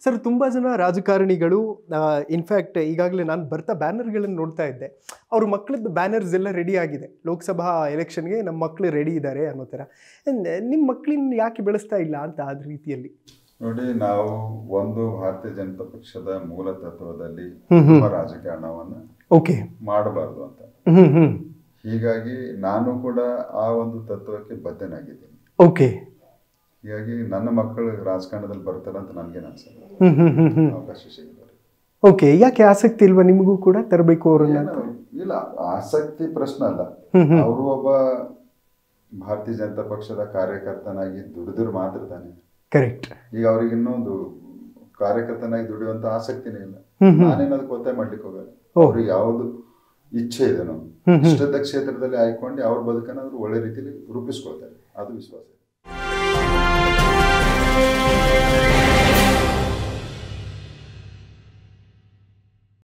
Sir ತುಂಬ ಜನ ರಾಜಕಾರಣಿಗಳು ಇನ್ಫ್ಯಾಕ್ಟ್ ಈಗಾಗಲೇ ನಾನು ಬರ್ತಾ ಬ್ಯಾನರ್ಗಳನ್ನು ನೋಡ್ತಾ ಇದ್ದೆ. ಅವ್ರ ಮಕ್ಕಳದ್ದು ಬ್ಯಾನರ್ಸ್ ಎಲ್ಲ ರೆಡಿ ಆಗಿದೆ. ಲೋಕಸಭಾ ಎಲೆಕ್ಷನ್ಗೆ ನಮ್ಮ ಮಕ್ಕಳು ರೆಡಿ ಇದ್ದಾರೆ ಅನ್ನೋ ಥರ. ನಿಮ್ಮ ಮಕ್ಕಳನ್ನ ಯಾಕೆ ಬೆಳೆಸ್ತಾ ಇಲ್ಲ ಅಂತ ಅದ ರೀತಿಯಲ್ಲಿ? ನೋಡಿ, ನಾವು ಒಂದು ಭಾರತೀಯ ಜನತಾ ಪಕ್ಷದ ಮೂಲ ತತ್ವದಲ್ಲಿ ರಾಜಕಾರಣವನ್ನು ಮಾಡಬಾರ್ದು ಅಂತ. ಹೀಗಾಗಿ ನಾನು ಕೂಡ ಆ ಒಂದು ತತ್ವಕ್ಕೆ ಬದ್ಧನಾಗಿದ್ದೀನಿ. ಹೀಗಾಗಿ ನನ್ನ ಮಕ್ಕಳು ರಾಜಕಾರಣದಲ್ಲಿ ಬರ್ತಾರೆ ಅಂತ ನನಗೇನು ಅನ್ಸಲ್ಲ. ಅವಕಾಶ ಸಿಗಲ್ಲ. ಯಾಕೆ ಆಸಕ್ತಿ ಇಲ್ವಾ ನಿಮಗೂ ಕೂಡ ತರಬೇಕು ಅವ್ರನ್ನ? ಇಲ್ಲ, ಆಸಕ್ತಿ ಪ್ರಶ್ನೆ ಅಲ್ಲ. ಅವರು ಒಬ್ಬ ಭಾರತೀಯ ಜನತಾ ಪಕ್ಷದ ಕಾರ್ಯಕರ್ತನಾಗಿ ದುಡಿದ್ರು ಮಾತ್ರ ತಾನೆ. ಕರೆಕ್ಟ್. ಈಗ ಅವ್ರಿಗೆ ಇನ್ನೊಂದು ಕಾರ್ಯಕರ್ತನಾಗಿ ದುಡಿಯುವಂತ ಆಸಕ್ತಿನೇ ಇಲ್ಲ. ನಾನೇನದಕ್ಕೆ ಒತ್ತಾಯ ಮಾಡ್ಲಿಕ್ಕೆ ಹೋಗಲ್ಲ. ಅವ್ರಿಗೆ ಯಾವ್ದು ಇಚ್ಛೆ ಇದೆ ನಾವು ಇಷ್ಟದ ಕ್ಷೇತ್ರದಲ್ಲಿ ಆಯ್ಕೊಂಡು ಅವ್ರ ಬದುಕನ್ನ ಅವರು ಒಳ್ಳೆ ರೀತಿಯಲ್ಲಿ ರೂಪಿಸ್ಕೊಳ್ತಾರೆ. ಅದು ವಿಶ್ವಾಸ.